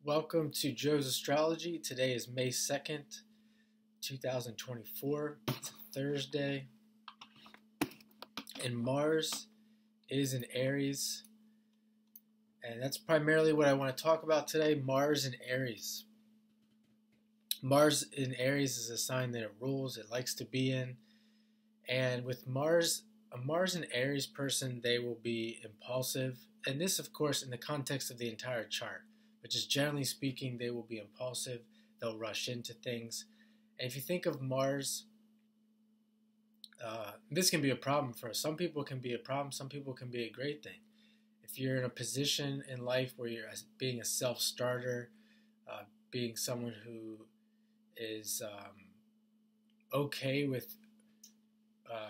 Welcome to Joe's Astrology. Today is May 2nd, 2024. It's a Thursday. And Mars is in Aries. And that's primarily what I want to talk about today, Mars in Aries. Mars in Aries is a sign that it rules, it likes to be in. And with Mars, a Mars in Aries person, they will be impulsive. And this, of course, in the context of the entire chart. But just generally speaking, they will be impulsive. They'll rush into things. And if you think of Mars, this can be a problem for us. Some people can be a problem. Some people can be a great thing. If you're in a position in life where you're being a self-starter, being someone who is okay with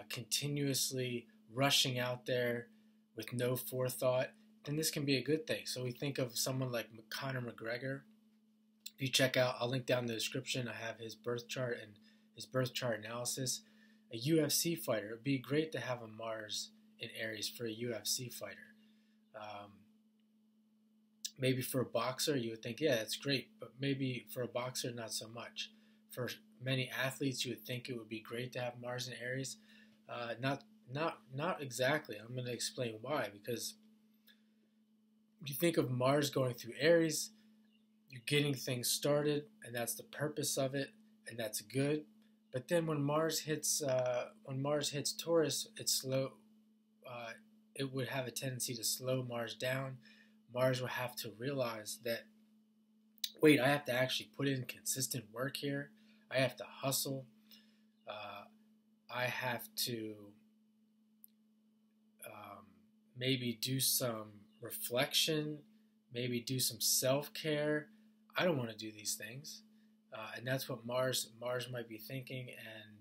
continuously rushing out there with no forethought, then this can be a good thing. So we think of someone like Mcgregor. If you check out, I'll link down in the description, I have his birth chart and his birth chart analysis. A UFC fighter, it would be great to have a Mars in Aries for a UFC fighter. Maybe for a boxer, you would think, yeah, that's great, but maybe for a boxer, not so much. For many athletes, you would think it would be great to have Mars in Aries. Not exactly. I'm going to explain why, because you think of Mars going through Aries, you're getting things started, and that's the purpose of it, and that's good. But then when Mars hits Taurus, it's slow. It would have a tendency to slow Mars down. Mars will have to realize that, wait, I have to actually put in consistent work here. I have to hustle. I have to maybe do some reflection, maybe do some self-care. I don't want to do these things. And that's what Mars might be thinking, and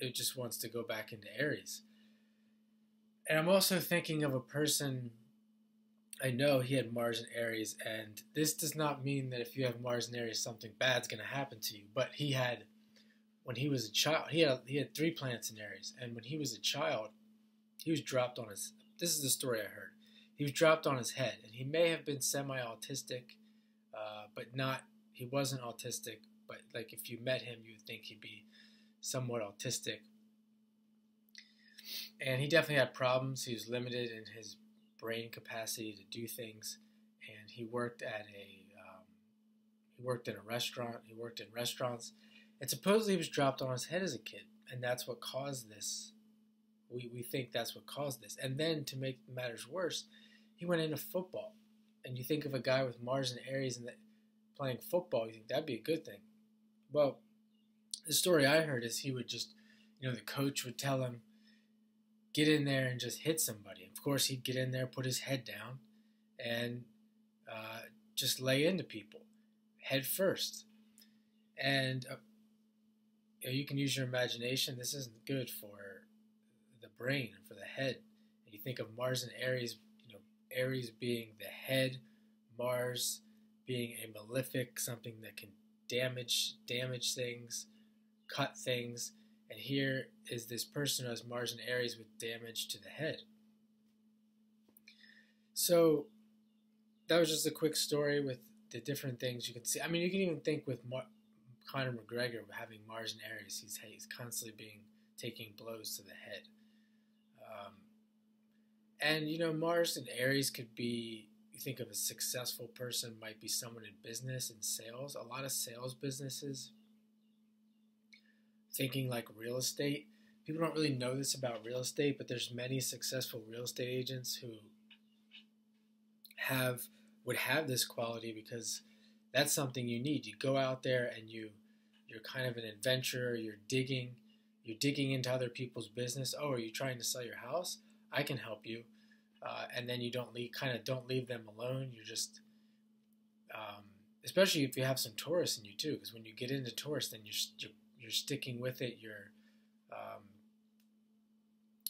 it just wants to go back into Aries. And I'm also thinking of a person, I know he had Mars in Aries, and this does not mean that if you have Mars in Aries, something bad's going to happen to you. But he had, when he was a child, he had 3 planets in Aries, and when he was a child, he was dropped on his, this is the story I heard, he was dropped on his head, and he may have been semi-autistic, but not, he wasn't autistic, but like if you met him, you would think he'd be somewhat autistic. And he definitely had problems. He was limited in his brain capacity to do things, and he worked in a restaurant. He worked in restaurants, and supposedly he was dropped on his head as a kid, and that's what caused this. We think that's what caused this. And then to make matters worse, he went into football, and you think of a guy with Mars and Aries and playing football, you think that'd be a good thing. Well, the story I heard is he would just, the coach would tell him, get in there and just hit somebody. Of course, he'd get in there, put his head down, and just lay into people, head first. And you can use your imagination. This isn't good for the brain and for the head. And you think of Mars and Aries, Aries being the head, Mars being a malefic, something that can damage things, cut things. And here is this person who has Mars and Aries with damage to the head. So that was just a quick story with the different things you can see. I mean, you can even think with Conor McGregor having Mars and Aries. He's constantly taking blows to the head. And Mars and Aries could be, you think of a successful person, might be someone in business and sales. A lot of sales businesses, thinking like real estate. People don't really know this about real estate, but there's many successful real estate agents who would have this quality, because that's something you need. You go out there and you're kind of an adventurer. You're digging into other people's business. Oh, are you trying to sell your house? I can help you. And then you don't leave them alone. You're just, especially if you have some Taurus in you too, because when you get into Taurus, then you're sticking with it. You're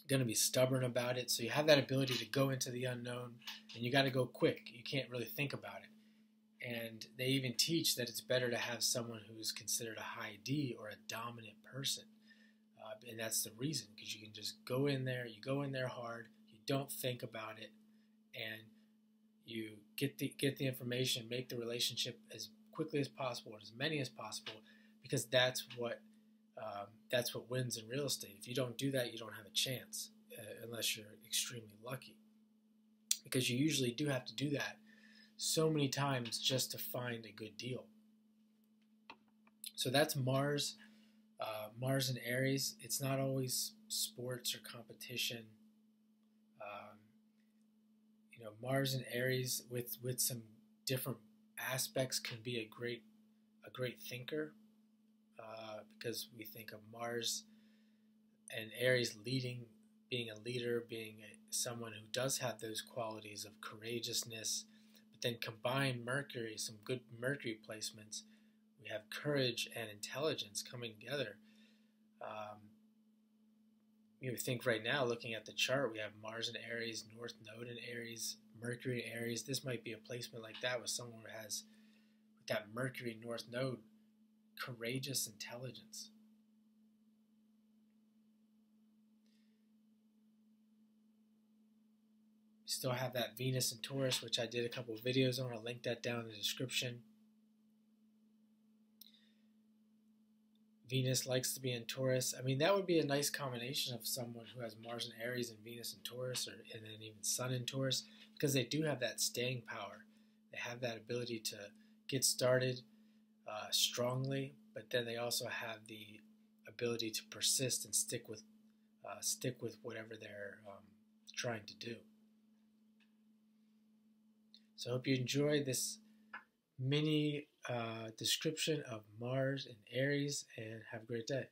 going to be stubborn about it. So you have that ability to go into the unknown, and you got to go quick. You can't really think about it. And they even teach that it's better to have someone who's considered a high D or a dominant person. And that's the reason, because you can just go in there, you go in there hard, you don't think about it, and You get the information, make the relationship as quickly as possible, and as many as possible, because that's what wins in real estate. If you don't do that, you don't have a chance, unless you're extremely lucky, because you usually do have to do that so many times just to find a good deal. So that's Mars. Mars in Aries. It's not always sports or competition. Mars in Aries with some different aspects can be a great thinker, because we think of Mars and Aries being a leader, being someone who does have those qualities of courageousness, but then combine Mercury, some good Mercury placements, we have courage and intelligence coming together. You think right now, looking at the chart, we have Mars in Aries, North Node in Aries, Mercury in Aries. This might be a placement like that with someone who has, with that Mercury North Node, courageous intelligence. We still have that Venus in Taurus, which I did a couple of videos on. I'll link that down in the description. Venus likes to be in Taurus. I mean, that would be a nice combination of someone who has Mars in Aries and Venus in Taurus, and then even Sun in Taurus, because they do have that staying power. They have that ability to get started strongly, but then they also have the ability to persist and stick with whatever they're trying to do. So I hope you enjoyed this mini description of Mars and Aries, and have a great day.